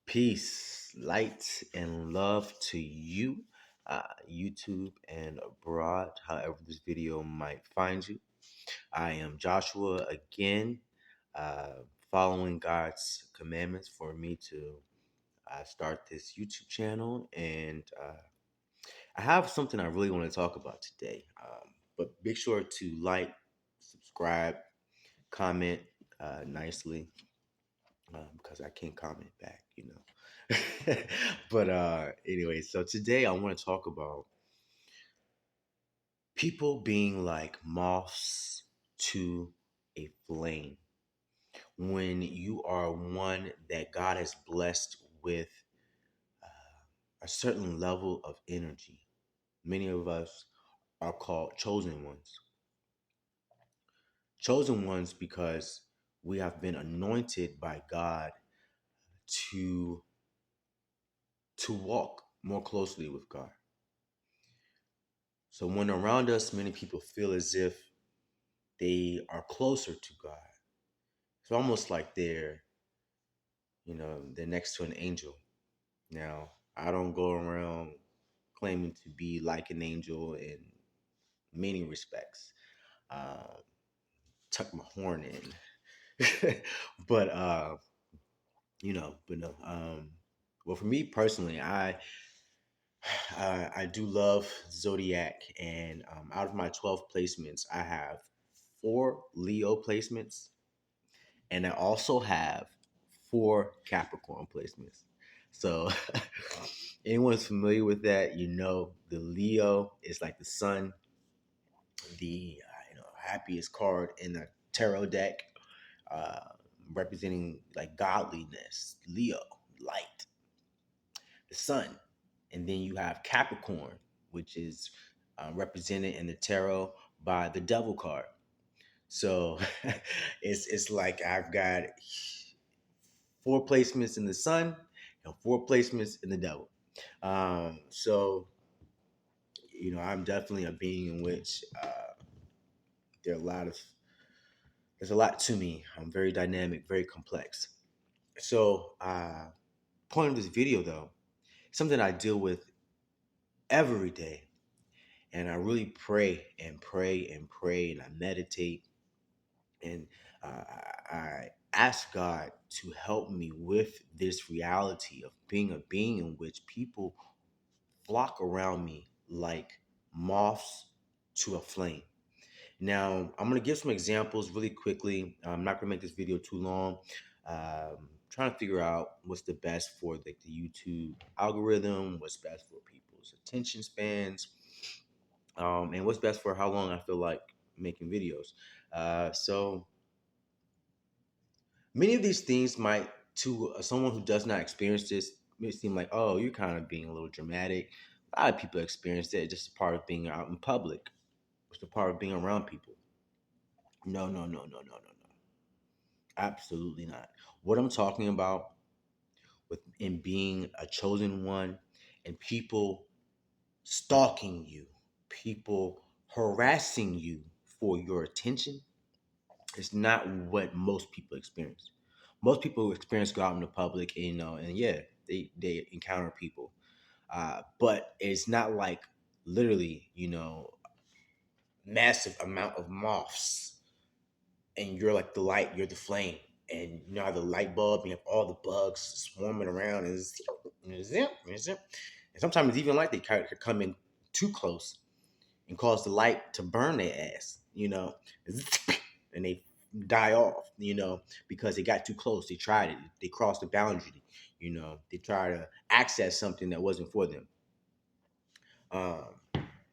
Peace, light, and love to you, YouTube and abroad, however this video might find you. I am Joshua again, uh, following God's commandments for me to start this YouTube channel. And I have something I really want to talk about today. But make sure to like, subscribe, comment nicely because I can't comment back. But anyway, so today I want to talk about people being like moths to a flame. When you are one that God has blessed with a certain level of energy, many of us are called chosen ones. Chosen ones because we have been anointed by God to walk more closely with God. So when around us, many people feel as if they are closer to God. It's almost like they're next to an angel. Now, I don't go around claiming to be like an angel in many respects. Um, Tuck my horn in, but but no. Well, for me personally, I do love Zodiac, and out of my 12 placements, I have four Leo placements, and I also have four Capricorn placements. So, anyone's familiar with that, the Leo is like the sun, the happiest card in the tarot deck, uh, representing like godliness, Leo, light, the sun. And then you have Capricorn, which is represented in the tarot by the devil card. So it's like I've got four placements in the sun and four placements in the devil. So I'm definitely a being in which there are a lot of there's a lot to me. I'm very dynamic, very complex. So point of this video though, something I deal with every day. And I really pray and pray and pray and I meditate and I ask God to help me with this reality of being a being in which people flock around me like moths to a flame. Now, I'm going to give some examples really quickly. I'm not going to make this video too long. Trying to figure out what's the best for the YouTube algorithm, what's best for people's attention spans, and what's best for how long I feel like making videos. So many of these things might, to someone who does not experience this, may seem like, oh, you're kind of being a little dramatic. A lot of people experience it. It's just a part of being out in public. It's a part of being around people. No, no, no, no, no, no, no. Absolutely not. What I'm talking about with in being a chosen one and people stalking you, people harassing you for your attention is not what most people experience. Most people experience go out in the public, and, and yeah, they encounter people, but it's not like literally, massive amount of moths, and you're like the light, you're the flame, and you know how the light bulb, you have all the bugs swarming around, and zip, and zip, and zip. And sometimes it's even like they could come in too close and cause the light to burn their ass, and they die off, because they got too close. They tried it. They crossed the boundary. They try to access something that wasn't for them.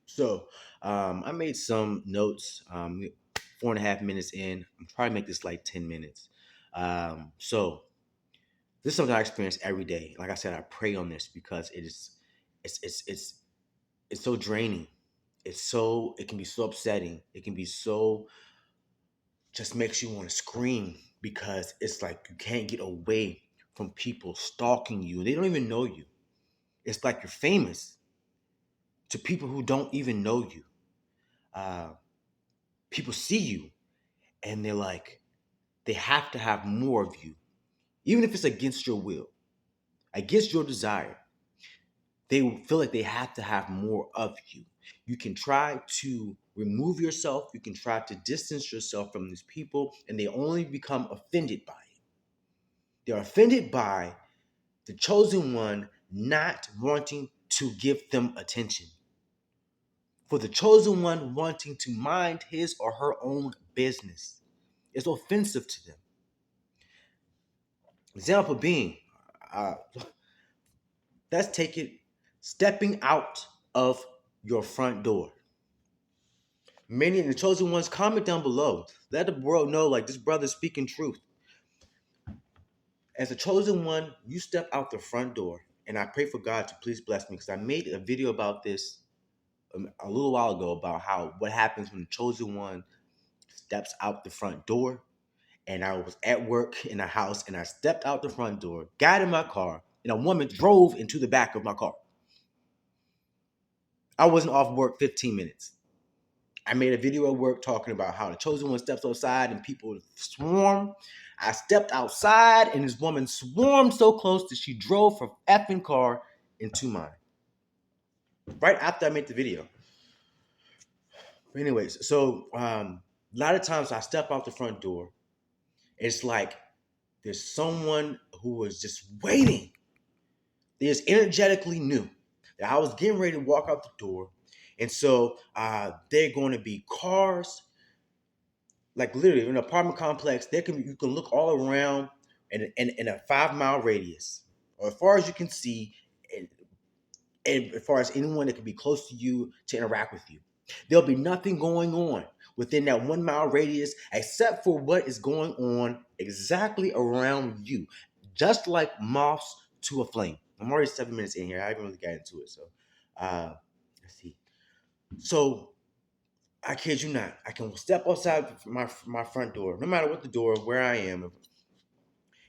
So I made some notes. 4.5 minutes in. I'm trying to make this like 10 minutes. So this is something I experience every day. Like I said, I pray on this because it's it's so draining. It can be so upsetting. It can be so just makes you want to scream because it's like you can't get away from people stalking you. They don't even know you. It's like you're famous to people who don't even know you. Uh, People see you and they're like, they have to have more of you, even if it's against your will. against your desire. They feel like they have to have more of you. You can try to remove yourself, you can try to distance yourself from these people, and they only become offended by it. They're offended by the chosen one not wanting to give them attention. For the chosen one wanting to mind his or her own business. It's offensive to them. Example being, uh, let's take it stepping out of your front door. Many of the chosen ones, comment down below. Let the world know, like, this brother's speaking truth. As a chosen one, you step out the front door, and I pray for God to please bless me because I made a video about this a little while ago about how what happens when the chosen one steps out the front door. And I was at work in a house, and I stepped out the front door, got in my car, and a woman drove into the back of my car. I wasn't off work 15 minutes. I made a video at work talking about how the chosen one steps outside and people swarm. I stepped outside and this woman swarmed so close that she drove her effing car into mine. Right after I made the video. Anyways, so a lot of times I step out the front door. It's like there's someone who was just waiting. They just energetically knew that I was getting ready to walk out the door. And so they're going to be cars, like literally in an apartment complex. There can be, you can look all around in a 5 mile radius, or as far as you can see, and as far as anyone that can be close to you to interact with you. There'll be nothing going on within that 1 mile radius except for what is going on exactly around you, just like moths to a flame. I'm already 7 minutes in here. I haven't really got into it, so let's see. So I kid you not, I can step outside my front door, no matter what the door, where I am,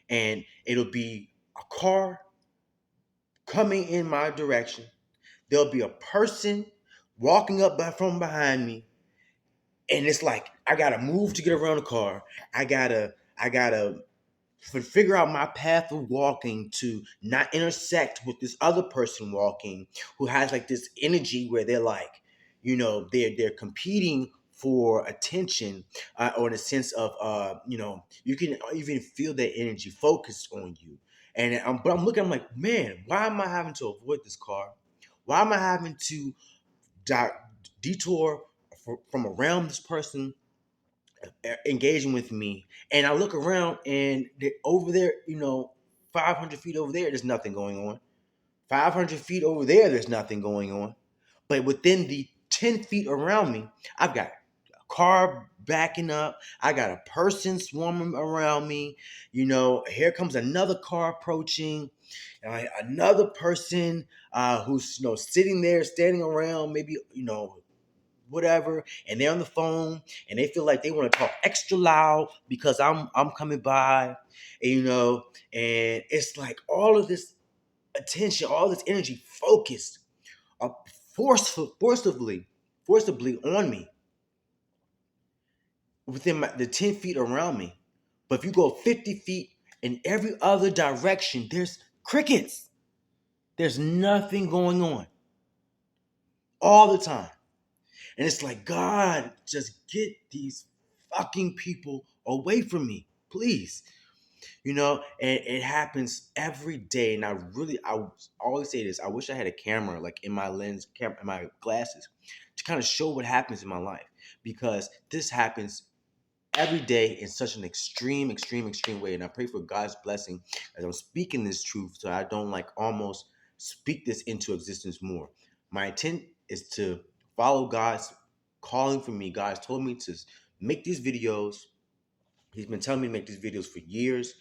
and it'll be a car coming in my direction. There'll be a person walking up from behind me, and it's like I gotta move to get around the car. I gotta figure out my path of walking to not intersect with this other person walking who has like this energy where they're like, they're competing for attention, or in a sense of you can even feel that energy focused on you. And but I'm looking, I'm like, man, why am I having to avoid this car? Why am I having to di- detour from around this person engaging with me? And I look around, and over there, 500 feet over there, there's nothing going on. 500 feet over there, there's nothing going on. But within the 10 feet around me, I've got a car backing up. I got a person swarming around me. Here comes another car approaching. Another person who's sitting there, standing around, maybe whatever, and they're on the phone, and they feel like they want to talk extra loud because I'm coming by, and, and it's like all of this attention, all this energy focused, forcibly on me within the 10 feet around me. But if you go 50 feet in every other direction, there's crickets. There's nothing going on all the time. And it's like, God, just get these fucking people away from me, please. And it happens every day. And I always say this. I wish I had a camera, like in my in my glasses, to kind of show what happens in my life, because this happens every day in such an extreme way. And I pray for God's blessing as I'm speaking this truth, so I don't like almost speak this into existence more. My intent is to follow God's calling for me. God's told me to make these videos. He's been telling me to make these videos for years.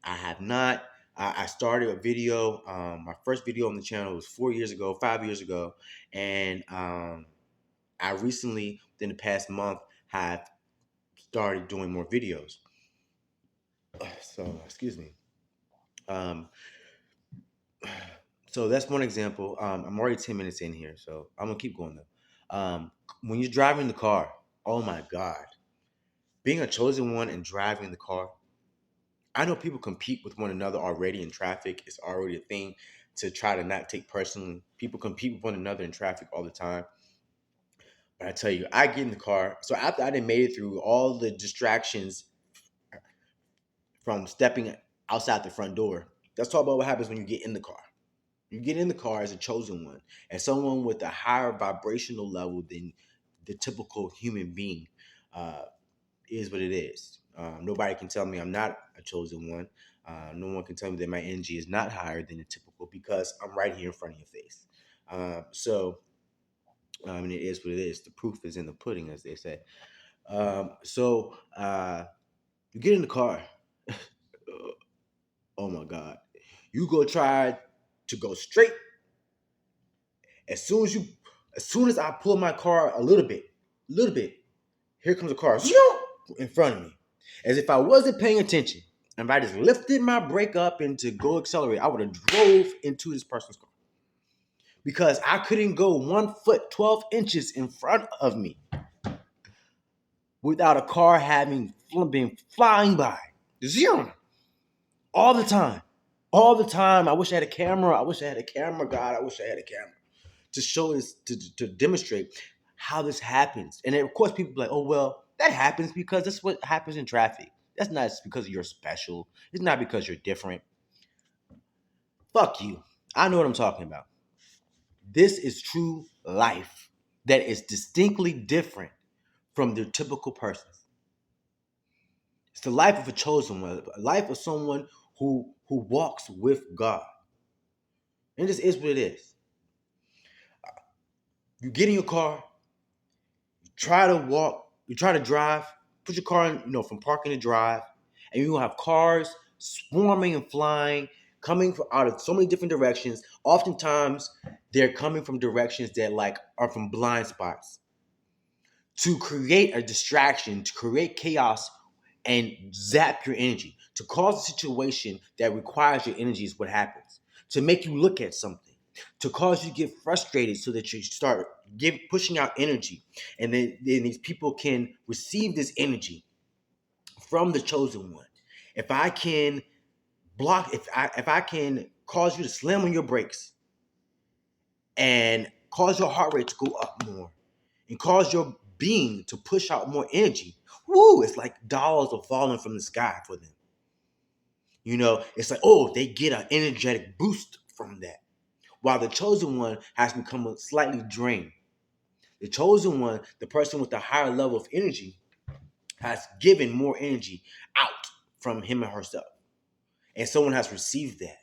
I have not. I started a video. My first video on the channel was 4 years ago, 5 years ago, and I recently, within the past month, have started doing more videos. So, excuse me. Um, so that's one example. I'm already 10 minutes in here, so I'm gonna keep going though. When you're driving the car, oh my God, being a chosen one and driving the car, I know people compete with one another already in traffic. It's already a thing to try to not take personally. People compete with one another in traffic all the time. But I tell you, I get in the car. So after I done made it through all the distractions from stepping outside the front door, let's talk about what happens when you get in the car. You get in the car as a chosen one, as someone with a higher vibrational level than the typical human being. Uh, is what it is. Nobody can tell me I'm not a chosen one. No one can tell me that my energy is not higher than the typical because I'm right here in front of your face. And it is what it is. The proof is in the pudding, as they say. You get in the car. Oh my God. You go try to go straight. As soon as you, as soon as I pull my car a little bit, here comes a car in front of me. As if I wasn't paying attention. And if I just lifted my brake up and to go accelerate, I would have drove into this person's car. Because I couldn't go 1 foot 12 inches in front of me without a car having been flying by. Zero. All the time. All the time. I wish I had a camera. I wish I had a camera, God. I wish I had a camera to show this, to demonstrate how this happens. And then, of course, people be like, oh, well, that happens because that's what happens in traffic. That's not because you're special. It's not because you're different. Fuck you. I know what I'm talking about. This is true life that is distinctly different from the typical person. It's the life of a chosen one, a life of someone who walks with God. And this is what it is. You get in your car, try to walk, you try to drive, put your car in, from parking to drive, and you're gonna have cars swarming and flying, coming out of so many different directions. Oftentimes, they're coming from directions that like are from blind spots to create a distraction, to create chaos and zap your energy, to cause a situation that requires your energy is what happens, to make you look at something, to cause you to get frustrated so that you start pushing out energy. And then these people can receive this energy from the chosen one. If I can if I can cause you to slam on your brakes and cause your heart rate to go up more and cause your being to push out more energy. Woo, it's like dollars are falling from the sky for them. It's like, oh, they get an energetic boost from that. While the chosen one has become slightly drained. The chosen one, the person with the higher level of energy, has given more energy out from him or herself. And someone has received that.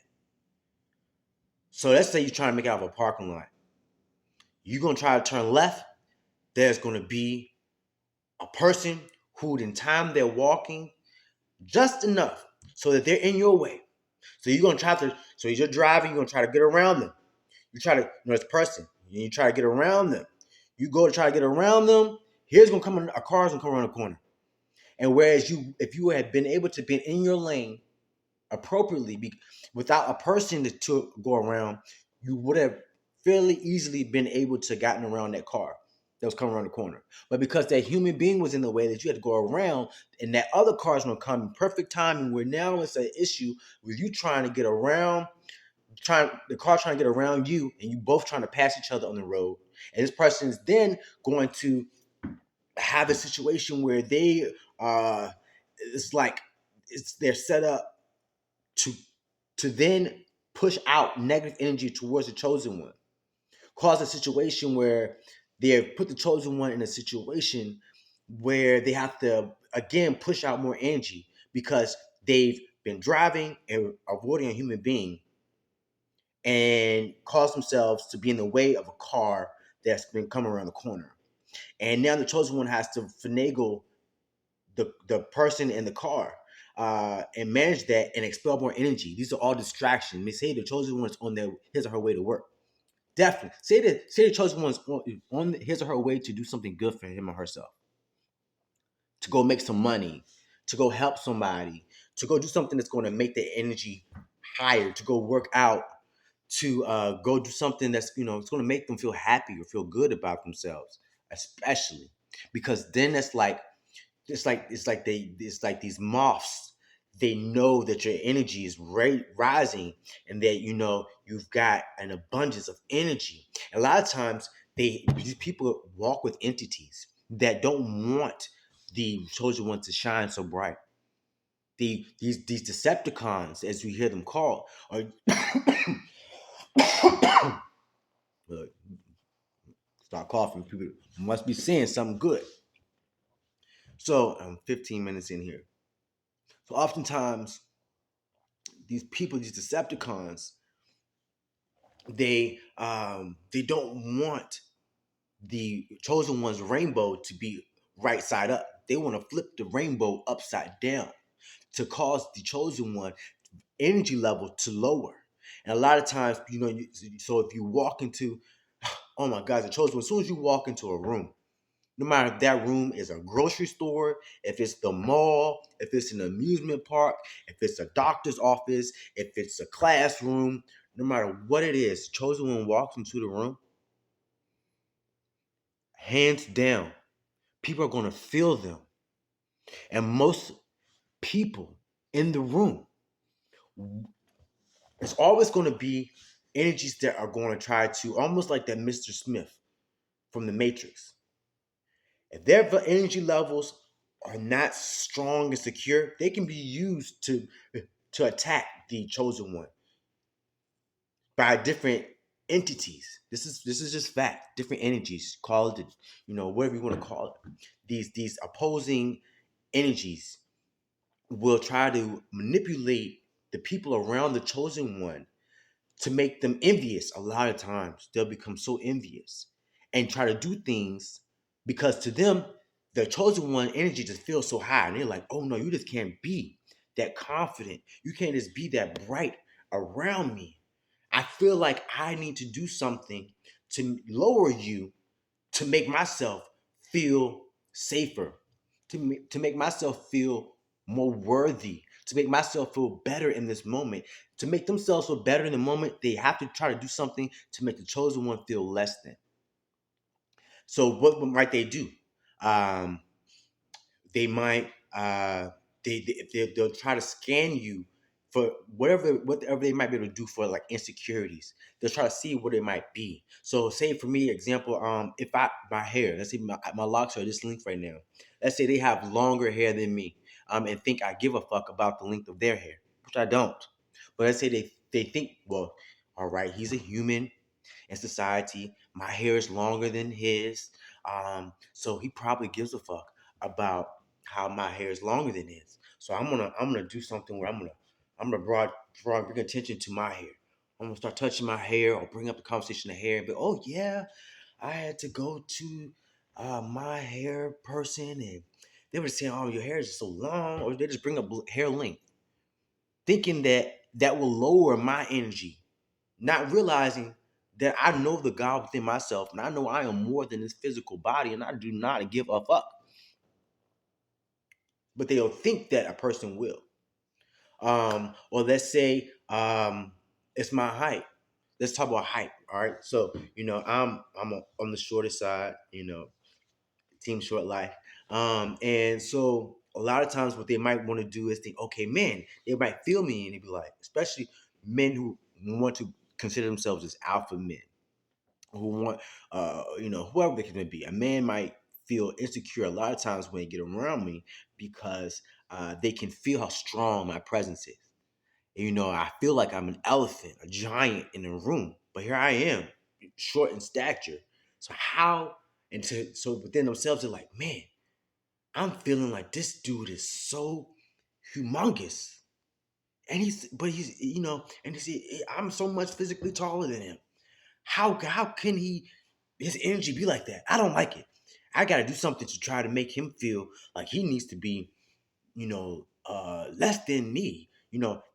So let's say you're trying to make out of a parking lot. You're going to try to turn left. There's going to be a person who in time they're walking just enough so that they're in your way. So you're gonna try to, so you're driving, you're gonna try to get around them. You try to, this person, and you try to get around them. You go to try to get around them, here's gonna come a car's gonna come around the corner. And whereas if you had been able to be in your lane appropriately, without a person to go around, you would have fairly easily been able to gotten around that car that was coming around the corner. But because that human being was in the way that you had to go around, and that other car is going to come in perfect timing, where now it's an issue with you trying to get around, the car trying to get around you, and you both trying to pass each other on the road. And this person is then going to have a situation where it's like they're set up to then push out negative energy towards the chosen one, cause a situation where they have put the chosen one in a situation where they have to again push out more energy because they've been driving and avoiding a human being and cause themselves to be in the way of a car that's been coming around the corner. And now the chosen one has to finagle the person in the car and manage that and expel more energy. These are all distractions. They say the chosen one's on their his or her way to work. Definitely. Say the chosen one's on his or her way to do something good for him or herself. To go make some money, to go help somebody, to go do something that's going to make their energy higher, to go work out, to go do something that's, it's going to make them feel happy or feel good about themselves, especially because then it's like these moths they know that your energy is rising, and that you've got an abundance of energy. A lot of times these people walk with entities that don't want the chosen one to shine so bright. These Decepticons, as we hear them called, are look, start coughing. People must be saying something good. So I'm 15 minutes in here. So oftentimes these people, these Decepticons, they don't want the chosen one's rainbow to be right side up. They want to flip the rainbow upside down to cause the chosen one energy level to lower. And a lot of times, so if you walk into, oh my God, the chosen one, as soon as you walk into a room, no matter if that room is a grocery store, if it's the mall, if it's an amusement park, if it's a doctor's office, if it's a classroom, no matter what it is, chosen one walks into the room, hands down, people are going to feel them. And most people in the room, it's always going to be energies that are going to try to, almost like that Mr. Smith from the Matrix. If their energy levels are not strong and secure, they can be used to attack the chosen one by different entities. This is just fact. Different energies, call it, whatever you want to call it. These opposing energies will try to manipulate the people around the chosen one to make them envious. A lot of times they'll become so envious and try to do things because to them, the chosen one energy just feels so high. And they're like, oh no, you just can't be that confident. You can't just be that bright around me. I feel like I need to do something to lower you to make myself feel safer, to make myself feel more worthy, to make myself feel better in this moment. To make themselves feel better in the moment, they have to try to do something to make the chosen one feel less than. So what might they do? Um, they might they'll try to scan you for whatever they might be able to do for like insecurities. They'll try to see what it might be. So say for me, example, if I my hair, let's say my locks are this length right now. Let's say they have longer hair than me, and think I give a fuck about the length of their hair, which I don't. But let's say they think, well, all right, he's a human in society. My hair is longer than his. So he probably gives a fuck about how my hair is longer than his. So I'm gonna do something where I'm gonna bring attention to my hair. I'm gonna start touching my hair or bring up the conversation of hair and be, oh yeah, I had to go to my hair person and they were saying, oh, your hair is so long, or they just bring up hair length, thinking that that will lower my energy, not realizing that I know the God within myself and I know I am more than this physical body and I do not give a fuck. But they'll think that a person will. Or let's say it's my height. Let's talk about height. All right. So, on the shorter side, team short life. And so a lot of times what they might want to do is think, okay, man, they might feel me and they be like, especially men who want to consider themselves as alpha men who want, whoever they can be. A man might feel insecure a lot of times when they get around me because they can feel how strong my presence is. And, I feel like I'm an elephant, a giant in a room, but here I am, short in stature. So how? So within themselves, they're like, man, I'm feeling like this dude is so humongous. And and I'm so much physically taller than him. How can his energy be like that? I don't like it. I got to do something to try to make him feel like he needs to be, less than me.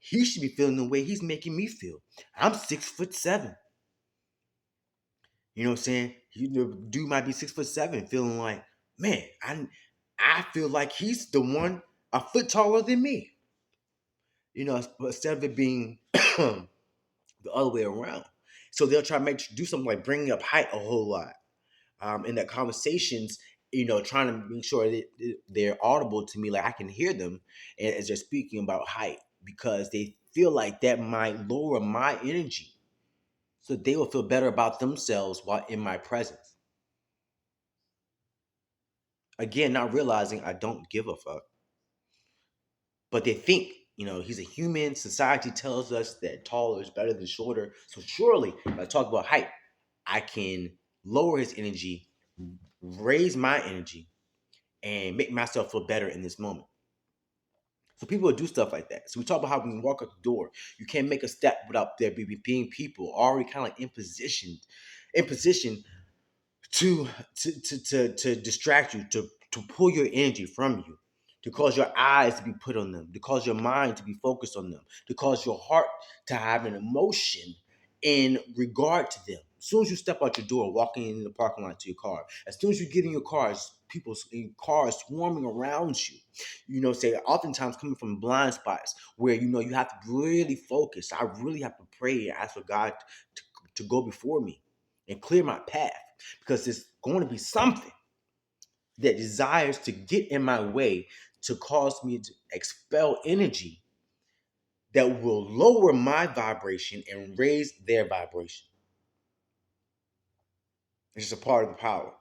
He should be feeling the way he's making me feel. I'm 6'7". You know what I'm saying? The dude might be 6'7", feeling like, man, I feel like he's the one a foot taller than me. But instead of it being the other way around. So they'll try to do something like bringing up height a whole lot in their conversations, trying to make sure that they're audible to me, like I can hear them as they're speaking about height, because they feel like that might lower my energy, so they will feel better about themselves while in my presence. Again, not realizing I don't give a fuck, but they think, he's a human. Society tells us that taller is better than shorter. So surely, when I talk about height, I can lower his energy, raise my energy, and make myself feel better in this moment. So people will do stuff like that. So we talk about how when you walk out the door, you can't make a step without there being people already kind of like in position to to distract you, to pull your energy from you, to cause your eyes to be put on them, to cause your mind to be focused on them, to cause your heart to have an emotion in regard to them. As soon as you step out your door, walking in the parking lot to your car, as soon as you get in your cars, people in cars swarming around you. Say oftentimes coming from blind spots where you have to really focus. I really have to pray and ask for God to go before me and clear my path, because there's going to be something that desires to get in my way to cause me to expel energy that will lower my vibration and raise their vibration. It's just a part of the power.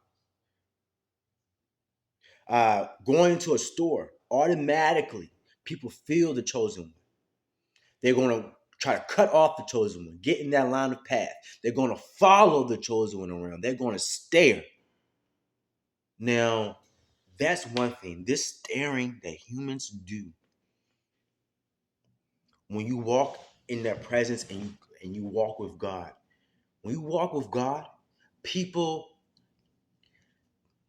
Going into a store, automatically, people feel the chosen one. They're going to try to cut off the chosen one, get in that line of path. They're going to follow the chosen one around. They're going to stare. Now, that's one thing. This staring that humans do when you walk in their presence and you walk with God. When you walk with God, people,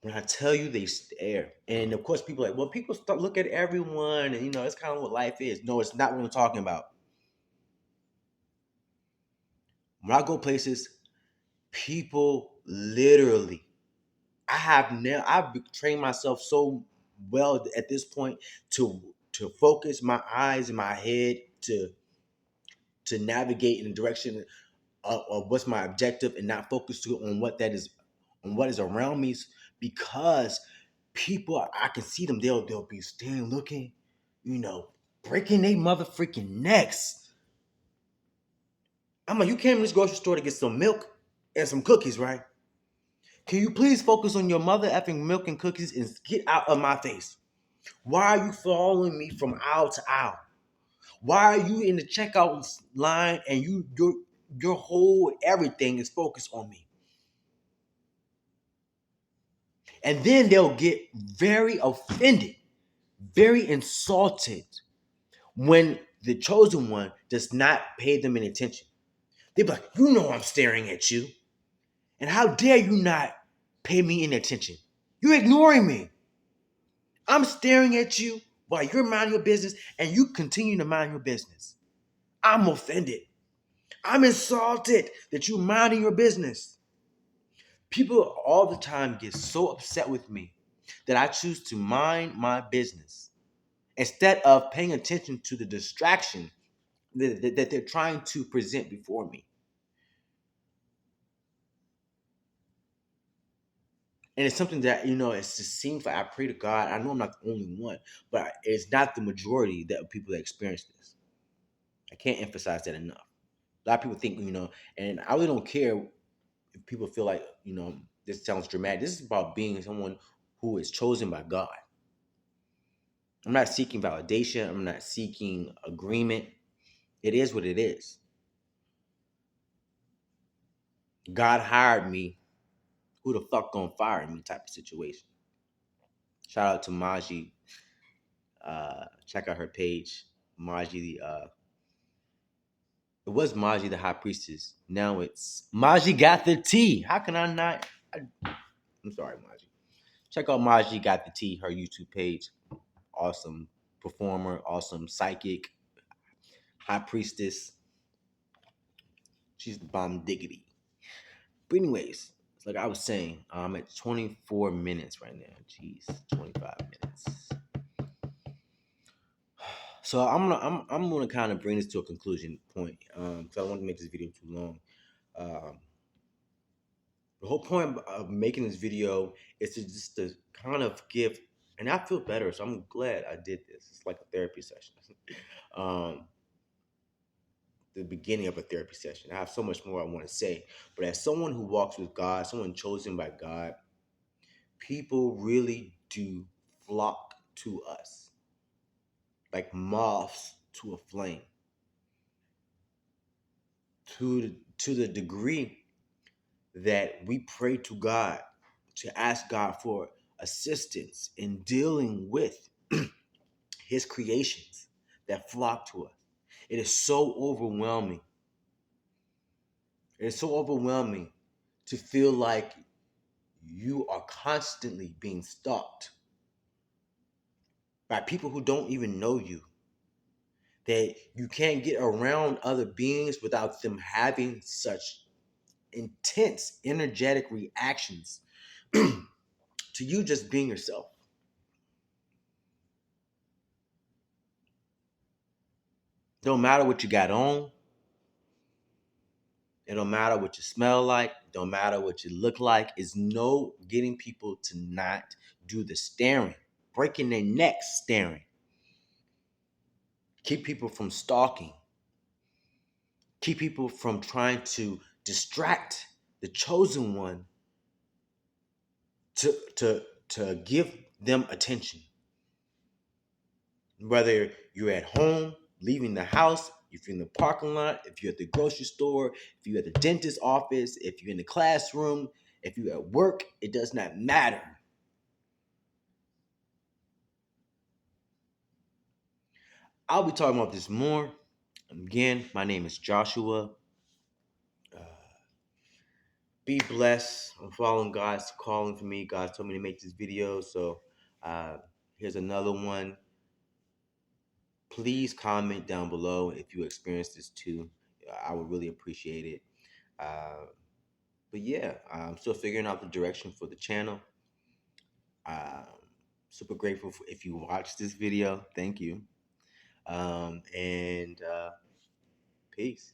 when I tell you, they stare. And of course, people are like, well, people start look at everyone, and it's kind of what life is. No, it's not what I'm talking about. When I go places, people literally, I've trained myself so well at this point to focus my eyes and my head to navigate in the direction of what's my objective, and not focus on what is around me, because people, I can see them, they'll be standing looking, you know breaking their mother freaking necks. I'm like, you came to this grocery store to get some milk and some cookies, right? Can you please focus on your mother effing milk and cookies and get out of my face? Why are you following me from aisle to aisle? Why are you in the checkout line and your whole everything is focused on me? And then they'll get very offended, very insulted when the chosen one does not pay them any attention. They're like, I'm staring at you. And how dare you not pay me any attention? You're ignoring me. I'm staring at you while you're minding your business and you continue to mind your business. I'm offended. I'm insulted that you're minding your business. People all the time get so upset with me that I choose to mind my business instead of paying attention to the distraction that they're trying to present before me. And it's something that, it just seems like I pray to God. I know I'm not the only one, but it's not the majority that people that experience this. I can't emphasize that enough. A lot of people think, and I really don't care if people feel like, this sounds dramatic. This is about being someone who is chosen by God. I'm not seeking validation. I'm not seeking agreement. It is what it is. God hired me. Who the fuck gonna fire me? Type of situation. Shout out to Maji. Check out her page. Maji. It was Maji the high priestess. Now it's Maji got the tea. How can I not? I'm sorry, Maji. Check out Maji got the tea. Her YouTube page. Awesome performer. Awesome psychic. High priestess. She's the bomb diggity. But anyways, like I was saying, I'm at 24 minutes right now. Jeez, 25 minutes. So I'm gonna kind of bring this to a conclusion point, because I don't want to make this video too long. Um, The whole point of making this video is to just to kind of give, and I feel better, so I'm glad I did this. It's like a therapy session. um, the beginning of a therapy session. I have so much more I want to say, but as someone who walks with God, someone chosen by God, people really do flock to us like moths to a flame, to the degree that we pray to God to ask God for assistance in dealing with his creations that flock to us. It is so overwhelming. It is so overwhelming to feel like you are constantly being stalked by people who don't even know you. That you can't get around other beings without them having such intense, energetic reactions to you just being yourself. Don't matter what you got on. It don't matter what you smell like. It don't matter what you look like. It's no getting people to not do the staring, breaking their necks staring. Keep people from stalking. Keep people from trying to distract the chosen one to give them attention. Whether you're at home, leaving the house, if you're in the parking lot, if you're at the grocery store, if you're at the dentist's office, if you're in the classroom, if you're at work, it does not matter. I'll be talking about this more. Again, my name is Joshua. Uh, be blessed. I'm following God's calling for me. God told me to make this video. So uh, here's another one. Please comment down below if you experience this too. I would really appreciate it. Uh, but yeah, I'm still figuring out the direction for the channel. Um, Super grateful if you watched this video. Thank you. And peace.